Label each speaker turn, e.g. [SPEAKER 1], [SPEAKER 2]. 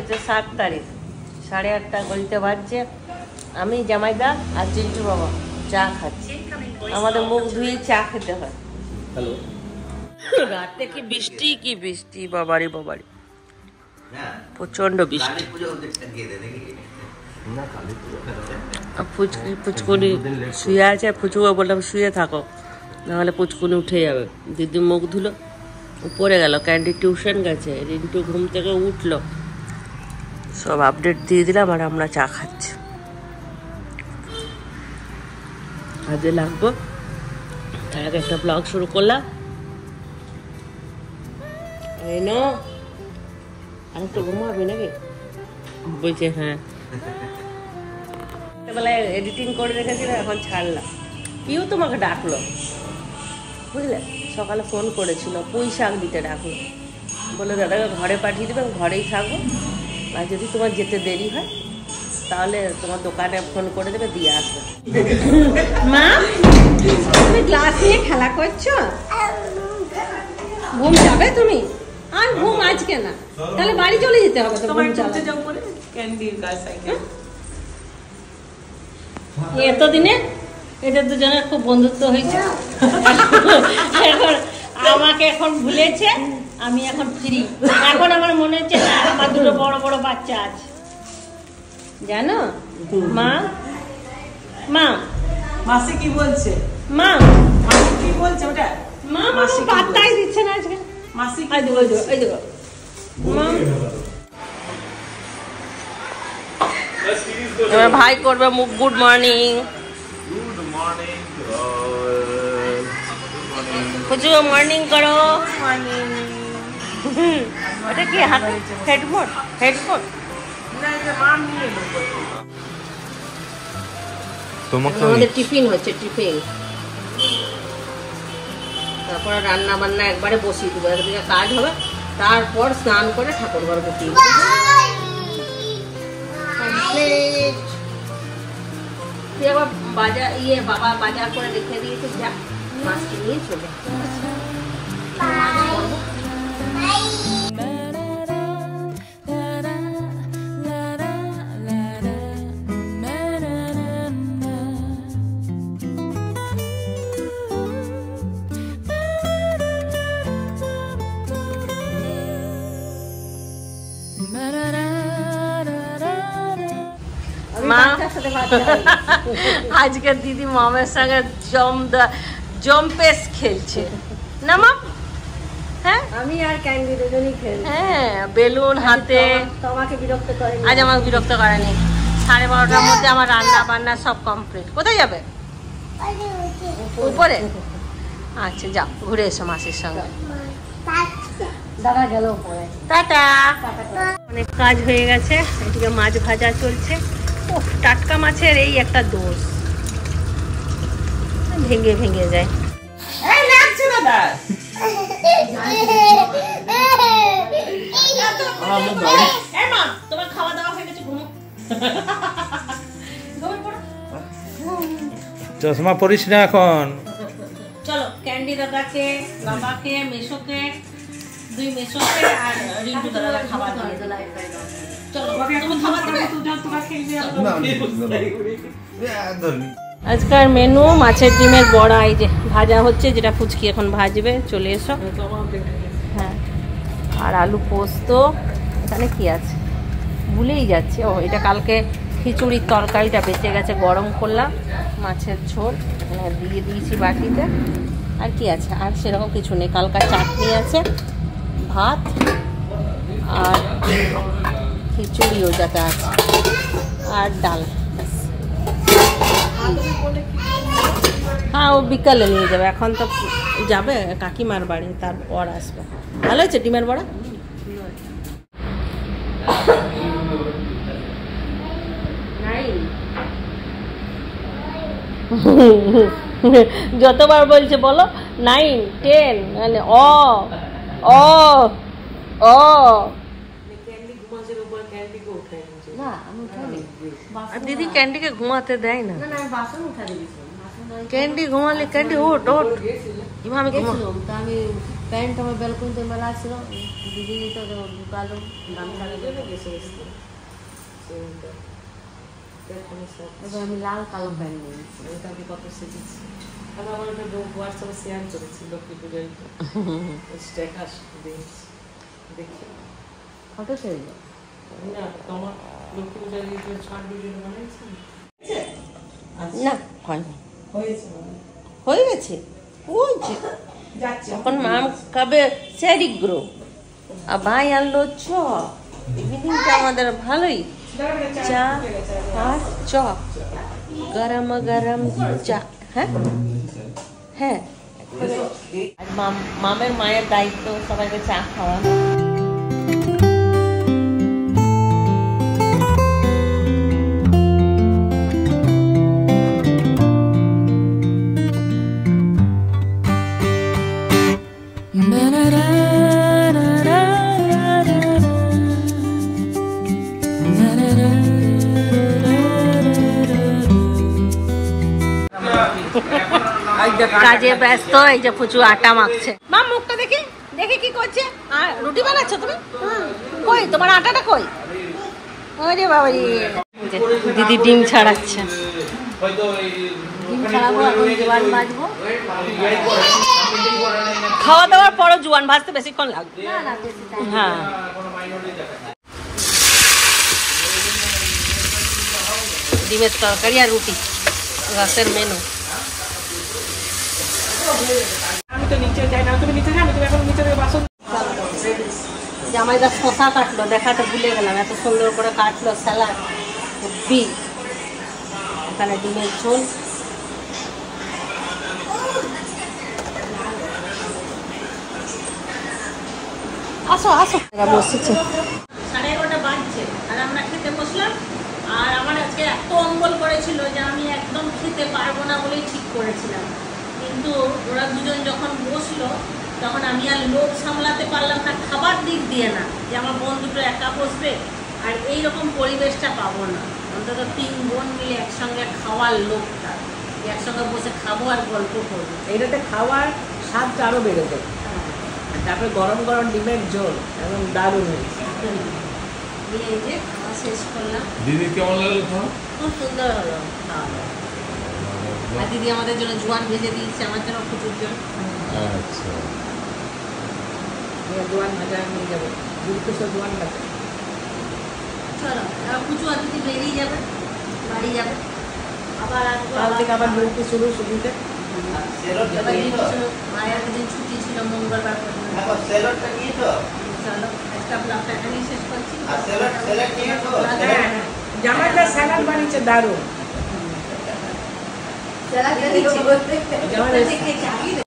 [SPEAKER 1] এসেছে 7 তারিখ, 8:30 গলিতে বাজছে। আমি জামাইদা আর চিন্টু বাবা চা খাচ্ছি। আমাদের মুখ ধুয়ে চা খেতে হয়।
[SPEAKER 2] হ্যালো,
[SPEAKER 1] রাতে কি বৃষ্টি বাবারি প্রচন্ড বৃষ্টি। পুচকুনি শুয়ে আছে, পুচকুকে বললাম শুয়ে থাকো, নাহলে পুচকুনি উঠে যাবে। দিদি মুখ ধুলো, উপরে গেল। ক্যান্ডি টিউশন গেছে, রিন্টু ঘুম থেকে উঠলো। সব আপডেট দিয়ে দিলাম আর আমরা চা খাচ্ছি। কাজে লাগবো, তার আগে একটা ব্লগ শুরু করলাম। আর একটু ঘুমাবি নাকি? বলছে হ্যাঁ। বেলায় এডিটিং করে রেখেছিল, এখন ছাড়লাম। পিউ তোমাকে ডাকলো, বুঝলে? সকালে ফোন করেছিল, পুঁই শাক দিতে ডাকলো। বলে দাদাকে ঘরে পাঠিয়ে দেবে, ঘরেই থাকবো। আর যদি তোমার যেতে দেরি হয় তাহলে তোমার দোকানে ফোন করে দেবে, দিয়ে আসবে।
[SPEAKER 3] মা, তুমি গ্লাস নিয়ে খেলা করছো? ঘুম যাবে তুমি? আর ঘুম আজকে না, তাহলে বাড়ি চলে যেতে হবে। তো ঘুম চালাতে যাও করে ক্যান্ডির গাছ আইকে। এতদিনে এটা দুজনের খুব বন্ধুত্ব হয়েছে। এখন আমাকে এখন ভুলেছে, আমি এখন ফ্রি। এখন আমার মনে হচ্ছে না, আমার দুটো বড় বড় বাচ্চা আছে, জানো? মা মা
[SPEAKER 4] মাসি কি বলছে?
[SPEAKER 3] মা
[SPEAKER 4] মাসি কি বলছে ওটা?
[SPEAKER 3] মা মাসি পাত্তাই দিচ্ছে না আজকে।
[SPEAKER 4] মাসি
[SPEAKER 3] এই দেখো, এই দেখো মা।
[SPEAKER 1] এবার ভাই করবে মুখ গুড মর্নিং। কুচু মর্নিং করো। মর্নিং। ওটা কি হাতে হেডফোন? আমাদের টিফিন হচ্ছে, টিফিন। তারপরে রান্না বান্না একবারে বসিয়ে দেবো, একদিকে কাজ হবে, তারপর স্নান করে ঠাকুর ঘর বসিয়ে দেবো। বাবা বাজার করে রেখে দিয়েছে, যা মাছকে নিয়ে চলে। আজকে দিদি মামের সঙ্গে জম্পেস খেলছে না মা? হ্যাঁ,
[SPEAKER 3] আমি আর ক্যান্ডি দুজনেই খেলছি।
[SPEAKER 1] হ্যাঁ, বেলুন হাতে।
[SPEAKER 3] তোমাকে বিরক্ত করে?
[SPEAKER 1] আজ আমাকে বিরক্ত করেনি। 12:30টার মধ্যে আমার রান্না বান্না সব কমপ্লিট। কোথায় যাবে? উপরে। আচ্ছা, যাও ঘুরে এসো মাসির সঙ্গে।
[SPEAKER 3] দাদা গেল উপরে।
[SPEAKER 1] টাটা। অনেক কাজ হয়ে গেছে, এদিকে মাছ ভাজা চলছে। টাটকা মাছের এই একটা দোষ, ভেঙে ভেঙে যায়। তোমার খাওয়া দাওয়া হয়ে গেছে, ঘুমো।
[SPEAKER 2] চশমা পরিস না এখন।
[SPEAKER 1] চলো, ক্যান্ডি দাদাকে, বাবাকে, মেশোকে, 2 মেশোকে আর রিন্টু দাদা খাবার দিয়ে দিল। আজকের মেনু মাছের ডিমের বড়া, এই যে ভাজা হচ্ছে, যেটা ফুচকি এখন ভাজবে। চলে এসো। হ্যাঁ, আর আলু পোস্ত। এখানে কি আছে ভুলেই যাচ্ছে। ও, এটা কালকে খিচুড়ির তরকারিটা বেঁচে গেছে, গরম করলাম। মাছের ঝোল এখানে দিয়ে দিয়েছি বাটিতে। আর কি আছে? আর সেরকম কিছু নেই। কালকার চাটনি আছে, ভাত আর খিচুড়িও যাতে আছে, আর ডাল। হ্যাঁ, ও বিকালে নিয়ে যাবে, এখন তো যাবে কাকিমার বাড়ি, তারপর আসবে। ভালো হয়েছে ডিমের বড়া? যতবার বলছে বলো 9, 10, মানে ও ও ও। দিদি ক্যান্ডিকে ঘুমাতে দেয় না।
[SPEAKER 3] বাসন উঠা দিয়েছি, বাসন
[SPEAKER 1] ক্যান্ডি ঘুমালে ক্যান্ডি ওট ওট এভাবে ঘুমা
[SPEAKER 5] গেছিলাম তা আমি প্যান্ট আমার ব্যালকনিতে মেলা ছিল দিদি তো ঢুকালো গামছা এবার আমি লাল কালো প্যান্ট নিয়েছি
[SPEAKER 4] আমি কত শিখেছি আমি আমার একটা হোয়াটসঅ্যাপে শেয়ার করেছি লক্ষ্মী পূজার স্ট্যাটাস দিয়েছি দেখি
[SPEAKER 5] ফটো ছিল
[SPEAKER 4] না তোমার লক্ষ্মী পূজার ছাড় ভিডিও বানাইছি
[SPEAKER 1] না হয়নি
[SPEAKER 4] হয়েছে
[SPEAKER 1] হয়ে গেছে ওই যে
[SPEAKER 4] যাচ্ছে
[SPEAKER 1] এখন মাম খাবে স্যারিগ্রো আর ভাই আনলো চ ইভিনিংটা আমাদের ভালোই চা আর চপ গরম গরম চা হ্যাঁ হ্যাঁ মামের মায়ের দায়িত্ব সবাইকে চা খাওয়া কাজে ব্যস্ত এই যে পুচু আটা মাখছে মা মুখটা দেখি দেখি কি করছে আর রুটি বানাচ্ছ তুমি কই তোমার আটাটা কই ওরে বাবা দিদি ডিম ছাড়াচ্ছে ডিম ছাড়াবো এখন জোয়ান ভাজবো খাওয়া দাওয়ার পরও জোয়ান ভাজতে বেশিক্ষণ লাগবে হ্যাঁ ডিমের তরকারি আর রুটি রাতের মেনু
[SPEAKER 4] আমি তো নিচে যাই না তুমি নিচে যাবে তুমি এখন নিচে থেকে বাসন
[SPEAKER 1] জামাইদা শশা কাটলো দেখাতে ভুলে গেলাম এত সুন্দর করে কাটলো স্যালাড হেব্বি এখানে ডিমের ঝোল আসো আসো বসেছে
[SPEAKER 3] 11:30 বাজছে আর আমরা খেতে বসলাম আর আমার আজকে এত অম্বল করেছিল যে আমি একদম খেতে পারবো না বলেই ঠিক করেছিলাম কিন্তু ওরা দুজন যখন বসলো তখন আমি আর লোক সামলাতে পারলাম না খাবার দিক দিয়ে না যে আমার বোন দুটো একা বসবে আর এইরকম পরিবেশটা পাবো না অন্তত 3 বোন মিলে একসঙ্গে খাওয়ার লোকটা একসঙ্গে বসে খাবো আর গল্প করবো
[SPEAKER 4] এটাতে খাওয়ার স্বাদটা আরো বেড়ে যায় তারপরে গরম গরম ডিমের ঝোল এবং দারুণ হয়েছে
[SPEAKER 3] দিয়ে এই যে খাওয়া শেষ করলাম
[SPEAKER 6] দিদি কেমন লাগলো খাওয়া?
[SPEAKER 3] খুব সুন্দর হলো খাওয়া দাওয়া। আর দিদি আমাদের জন্য জোয়ান ভেজে দিয়েছে আমার জন্য প্রচুর জন
[SPEAKER 6] আচ্ছা
[SPEAKER 4] জোয়ান ভাজা নিয়ে যাবো দুটো জোয়ান ভাজা
[SPEAKER 3] চলো এবার পুজো আর দিদি বেরিয়ে যাবে বাড়ি যাবে আবার আসবো
[SPEAKER 4] কাল থেকে আবার ডিউটি শুরু সুবিধে
[SPEAKER 3] আবার ডিউটি শুরু। মায়ের দিন ছুটি ছিল মঙ্গলবার পর্যন্ত চলো একটা ব্লগটা এখানেই শেষ করছি
[SPEAKER 4] জামাইটা স্যালাড বানিয়েছে দারুণ
[SPEAKER 5] যারা
[SPEAKER 3] দিচ্ছে।
[SPEAKER 5] বলতে
[SPEAKER 4] জামাই